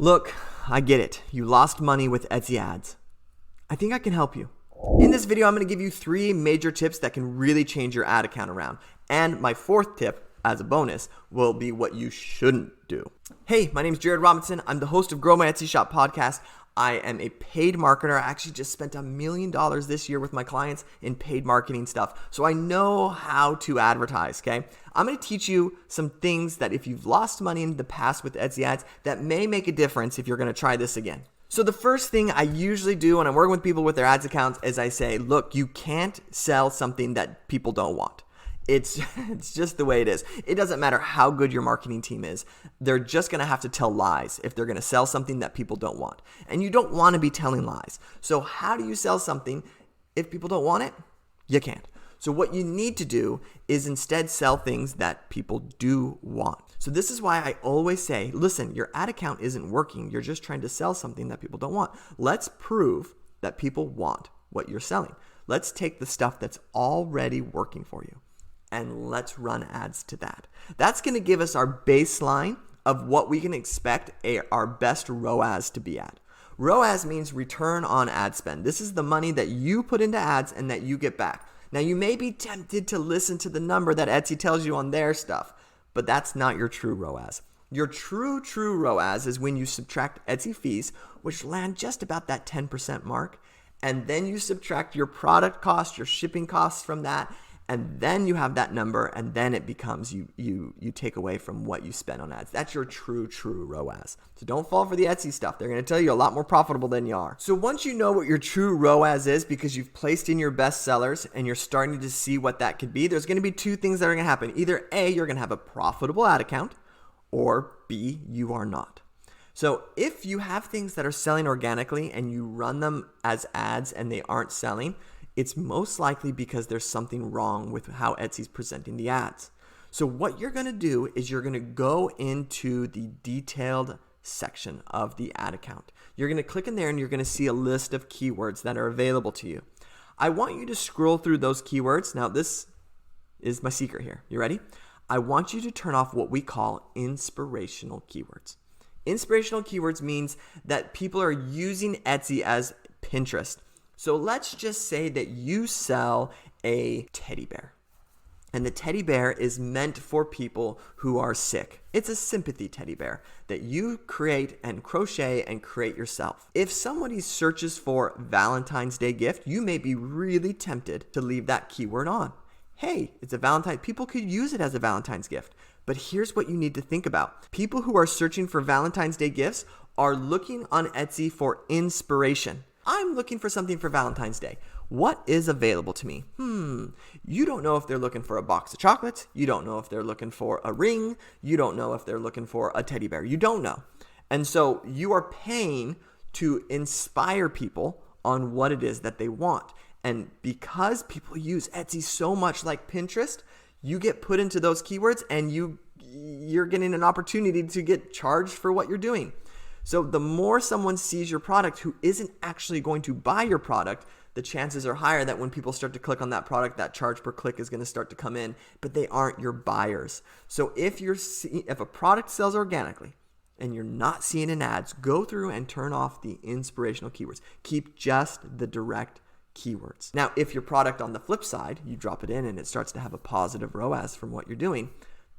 Look, I get it. You lost money with Etsy ads. I think I can help you. In this video, I'm going to give you 3 major tips that can really change your ad account around. And my 4th tip, as a bonus, will be what you shouldn't do. Hey, my name is Jared Robinson. I'm the host of Grow My Etsy Shop podcast. I am a paid marketer. I actually just spent $1 million this year with my clients in paid marketing stuff. So I know how to advertise, okay? I'm going to teach you some things that if you've lost money in the past with Etsy ads, that may make a difference if you're going to try this again. So the first thing I usually do when I'm working with people with their ads accounts is I say, look, you can't sell something that people don't want. It's just the way it is. It doesn't matter how good your marketing team is. They're just going to have to tell lies if they're going to sell something that people don't want. And you don't want to be telling lies. So how do you sell something if people don't want it? You can't. So what you need to do is instead sell things that people do want. So this is why I always say, listen, your ad account isn't working. You're just trying to sell something that people don't want. Let's prove that people want what you're selling. Let's take the stuff that's already working for you and let's run ads to that. That's going to give us our baseline of what we can expect our best ROAS to be at. ROAS means return on ad spend. This is the money that you put into ads and that you get back. Now, you may be tempted to listen to the number that Etsy tells you on their stuff, but that's not your true ROAS. Your true ROAS is when you subtract Etsy fees, which land just about that 10% mark, and then you subtract your product cost, your shipping costs from that, and then you have that number, and then it becomes you take away from what you spend on ads. That's your true ROAS. So don't fall for the Etsy stuff. They're going to tell you a lot more profitable than you are. So once you know what your true ROAS is because you've placed in your best sellers and you're starting to see what that could be, there's going to be 2 things that are going to happen. Either A, you're going to have a profitable ad account, or B, you are not. So if you have things that are selling organically and you run them as ads and they aren't selling, it's most likely because there's something wrong with how Etsy's presenting the ads. So what you're going to do is you're going to go into the detailed section of the ad account. You're going to click in there and you're going to see a list of keywords that are available to you. I want you to scroll through those keywords. Now, this is my secret here. You ready? I want you to turn off what we call inspirational keywords. Inspirational keywords means that people are using Etsy as Pinterest. So let's just say that you sell a teddy bear. And the teddy bear is meant for people who are sick. It's a sympathy teddy bear that you create and crochet and create yourself. If somebody searches for Valentine's Day gift, you may be really tempted to leave that keyword on. Hey, it's a Valentine. People could use it as a Valentine's gift. But here's what you need to think about. People who are searching for Valentine's Day gifts are looking on Etsy for inspiration. I'm looking for something for Valentine's Day. What is available to me? You don't know if they're looking for a box of chocolates. You don't know if they're looking for a ring. You don't know if they're looking for a teddy bear. You don't know. And so you are paying to inspire people on what it is that they want. And because people use Etsy so much like Pinterest, you get put into those keywords and you're getting an opportunity to get charged for what you're doing. So the more someone sees your product who isn't actually going to buy your product, the chances are higher that when people start to click on that product, that charge per click is going to start to come in, but they aren't your buyers. So if a product sells organically and you're not seeing in ads, go through and turn off the inspirational keywords. Keep just the direct keywords. Now, if your product on the flip side, you drop it in and it starts to have a positive ROAS from what you're doing,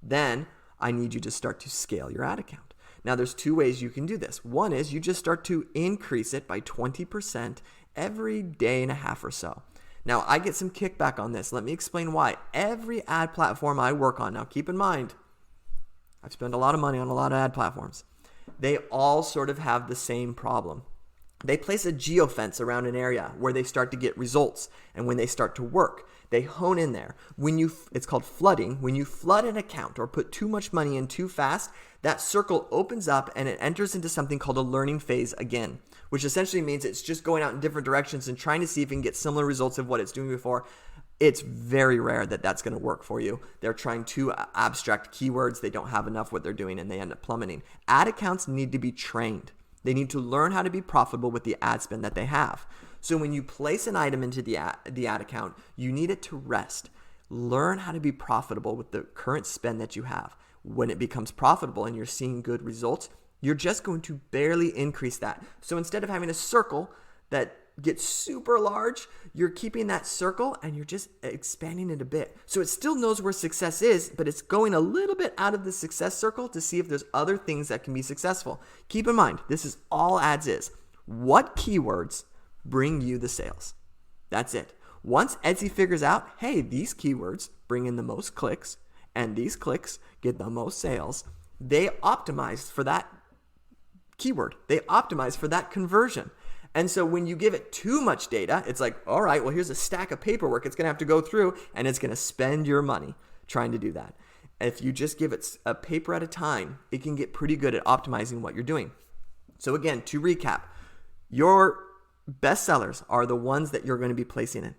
then I need you to start to scale your ad account. Now, there's 2 ways you can do this. One is you just start to increase it by 20% every day and a half or so. Now, I get some kickback on this. Let me explain why. Every ad platform I work on, now keep in mind, I've spent a lot of money on a lot of ad platforms. They all sort of have the same problem. They place a geofence around an area where they start to get results. And when they start to work, they hone in there. It's called flooding. When you flood an account or put too much money in too fast, that circle opens up and it enters into something called a learning phase again, which essentially means it's just going out in different directions and trying to see if it can get similar results of what it's doing before. It's very rare that that's going to work for you. They're trying to abstract keywords. They don't have enough what they're doing and they end up plummeting. Ad accounts need to be trained. They need to learn how to be profitable with the ad spend that they have. So when you place an item into the ad account, you need it to rest. Learn how to be profitable with the current spend that you have. When it becomes profitable and you're seeing good results, You're just going to barely increase that. So instead of having a circle that gets super large, you're keeping that circle and you're just expanding it a bit. So it still knows where success is, but it's going a little bit out of the success circle to see if there's other things that can be successful. Keep in mind, this is all ads is. What keywords bring you the sales? That's it. Once Etsy figures out, hey, these keywords bring in the most clicks and these clicks get the most sales, they optimize for that keyword. They optimize for that conversion. And so when you give it too much data, it's like, all right, well, here's a stack of paperwork it's going to have to go through, and it's going to spend your money trying to do that. If you just give it a paper at a time, it can get pretty good at optimizing what you're doing. So again, to recap, your best sellers are the ones that you're going to be placing in.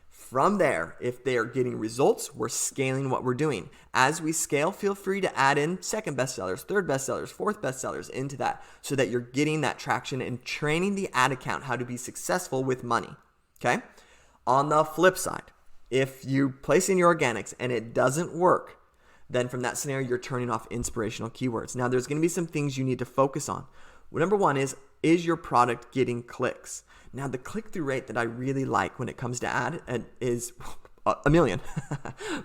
From there, if they are getting results, we're scaling what we're doing. As we scale, feel free to add in second best sellers, third best sellers, fourth best sellers into that so that you're getting that traction and training the ad account how to be successful with money. Okay? On the flip side, if you place in your organics and it doesn't work, then from that scenario, you're turning off inspirational keywords. Now, there's going to be some things you need to focus on. Well, number one is your product getting clicks? Now, the click-through rate that I really like when it comes to ad is a million.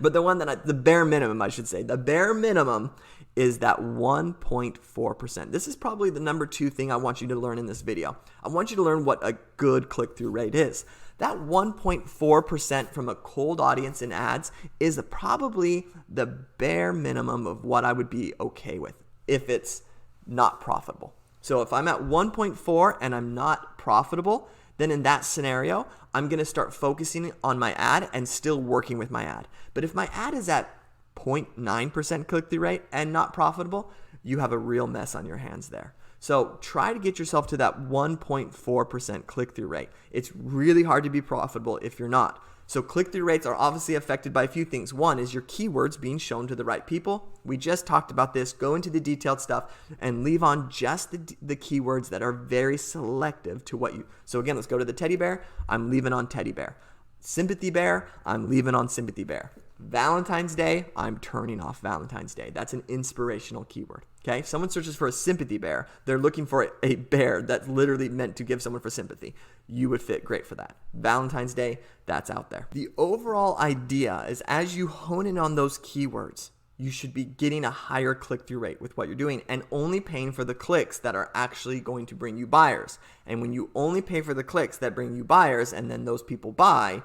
But the one that the bare minimum, I should say, the bare minimum is that 1.4%. This is probably the number 2 thing I want you to learn in this video. I want you to learn what a good click-through rate is. That 1.4% from a cold audience in ads is probably the bare minimum of what I would be okay with if it's not profitable. So if I'm at 1.4 and I'm not profitable, then in that scenario, I'm going to start focusing on my ad and still working with my ad. But if my ad is at 0.9% click-through rate and not profitable, you have a real mess on your hands there. So try to get yourself to that 1.4% click-through rate. It's really hard to be profitable if you're not. So click-through rates are obviously affected by a few things. One is your keywords being shown to the right people. We just talked about this. Go into the detailed stuff and leave on just the keywords that are very selective to what you. So again, let's go to the teddy bear. I'm leaving on teddy bear. Sympathy bear, I'm leaving on sympathy bear. Valentine's Day, I'm turning off Valentine's Day. That's an inspirational keyword. Okay, if someone searches for a sympathy bear, they're looking for a bear that's literally meant to give someone for sympathy. You would fit great for that. Valentine's Day, that's out there. The overall idea is as you hone in on those keywords, you should be getting a higher click-through rate with what you're doing and only paying for the clicks that are actually going to bring you buyers. And when you only pay for the clicks that bring you buyers and then those people buy,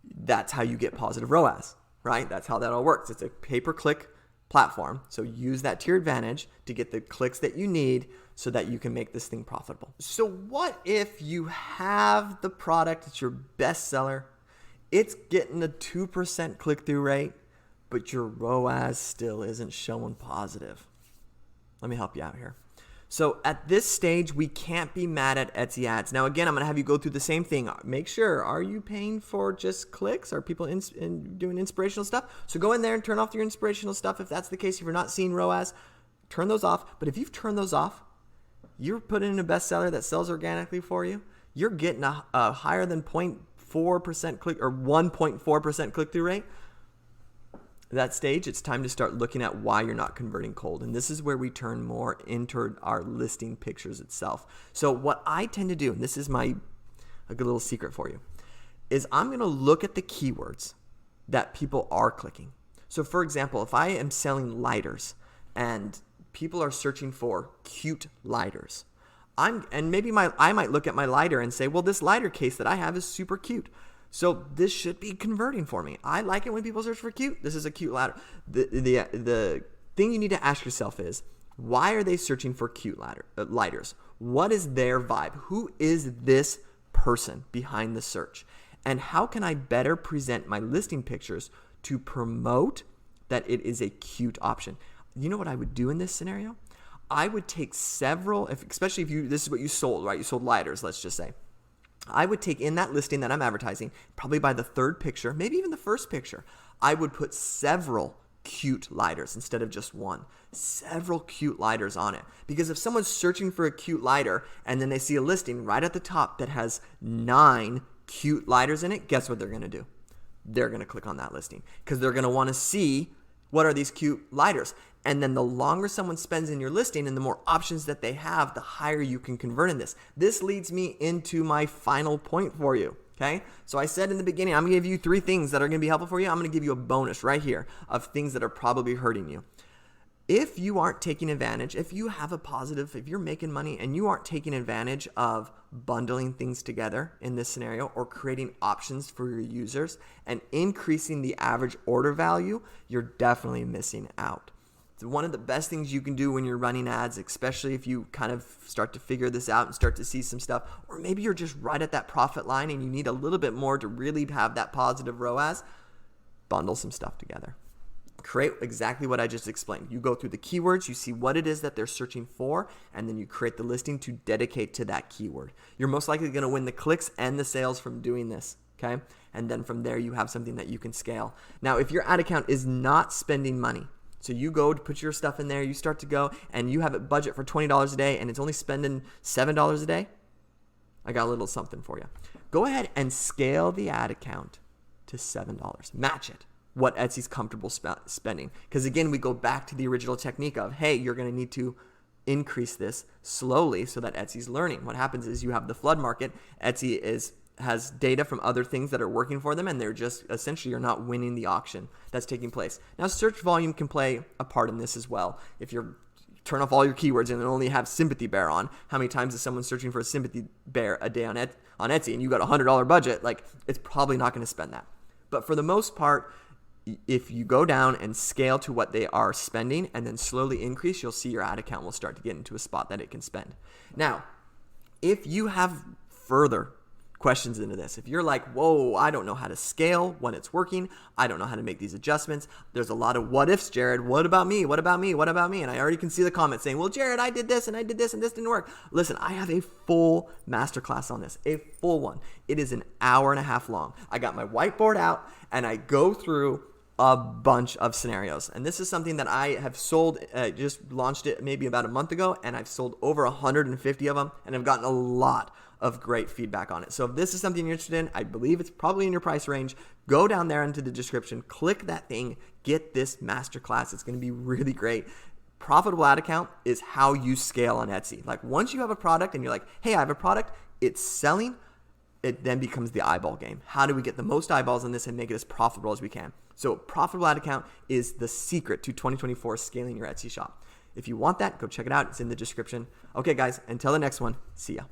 that's how you get positive ROAS, right? That's how that all works. It's a pay-per-click platform. So use that to your advantage to get the clicks that you need so that you can make this thing profitable. So what if you have the product, it's your best seller, it's getting a 2% click-through rate, but your ROAS still isn't showing positive? Let me help you out here. So at this stage, we can't be mad at Etsy ads. Now, again, I'm going to have you go through the same thing. Make sure, are you paying for just clicks? Are people doing inspirational stuff? So go in there and turn off your inspirational stuff. If that's the case, if you're not seeing ROAS, turn those off. But if you've turned those off, you're putting in a bestseller that sells organically for you. You're getting a higher than 0.4% click or 1.4% click-through rate. At that stage, it's time to start looking at why you're not converting cold. And this is where we turn more into our listing pictures itself. So what I tend to do, and this is a good little secret for you, is I'm going to look at the keywords that people are clicking. So for example, if I am selling lighters and people are searching for cute lighters, I might look at my lighter and say, well, this lighter case that I have is super cute. So this should be converting for me. I like it when people search for cute. This is a cute lighter. The thing you need to ask yourself is, why are they searching for cute lighters? What is their vibe? Who is this person behind the search? And how can I better present my listing pictures to promote that it is a cute option? You know what I would do in this scenario? I would take several, especially if this is what you sold, right? You sold lighters, let's just say. I would take in that listing that I'm advertising, probably by the third picture, maybe even the first picture, I would put several cute lighters instead of just one. Several cute lighters on it. Because if someone's searching for a cute lighter and then they see a listing right at the top that has 9 cute lighters in it, guess what they're going to do? They're going to click on that listing because they're going to want to see what are these cute lighters. And then the longer someone spends in your listing and the more options that they have, the higher you can convert in this. This leads me into my final point for you. Okay, so I said in the beginning, I'm gonna give you 3 things that are gonna be helpful for you. I'm gonna give you a bonus right here of things that are probably hurting you. If you aren't taking advantage, if you have a positive, if you're making money and you aren't taking advantage of bundling things together in this scenario or creating options for your users and increasing the average order value, you're definitely missing out. It's one of the best things you can do when you're running ads, especially if you kind of start to figure this out and start to see some stuff, or maybe you're just right at that profit line and you need a little bit more to really have that positive ROAS. Bundle some stuff together. Create exactly what I just explained. You go through the keywords, you see what it is that they're searching for, and then you create the listing to dedicate to that keyword. You're most likely going to win the clicks and the sales from doing this, okay? And then from there, you have something that you can scale. Now, if your ad account is not spending money, so you go to put your stuff in there, you start to go, and you have a budget for $20 a day, and it's only spending $7 a day, I got a little something for you. Go ahead and scale the ad account to $7. Match it. What Etsy's comfortable spending. Because again, we go back to the original technique of, hey, you're going to need to increase this slowly so that Etsy's learning. What happens is you have the flood market. Etsy has data from other things that are working for them, and they're just essentially you're not winning the auction that's taking place. Now, search volume can play a part in this as well. If you turn off all your keywords and only have sympathy bear on, how many times is someone searching for a sympathy bear a day on Etsy and you got a $100 budget? Like, it's probably not going to spend that. But for the most part, if you go down and scale to what they are spending and then slowly increase, you'll see your ad account will start to get into a spot that it can spend. Now, if you have further questions into this, if you're like, whoa, I don't know how to scale when it's working, I don't know how to make these adjustments, there's a lot of what ifs, Jared, what about me, what about me, what about me? And I already can see the comments saying, well, Jared, I did this and I did this and this didn't work. Listen, I have a full masterclass on this, a full one. It is an hour and a half long. I got my whiteboard out and I go through a bunch of scenarios. And this is something that I have sold, just launched it maybe about a month ago, and I've sold over 150 of them, and I've gotten a lot of great feedback on it. So if this is something you're interested in, I believe it's probably in your price range, go down there into the description, click that thing, get this masterclass. It's going to be really great. Profitable ad account is how you scale on Etsy. Like once you have a product and you're like, hey, I have a product, it's selling, it then becomes the eyeball game. How do we get the most eyeballs on this and make it as profitable as we can? So profitable ad account is the secret to 2024 scaling your Etsy shop. If you want that, go check it out. It's in the description. Okay, guys, until the next one, see ya.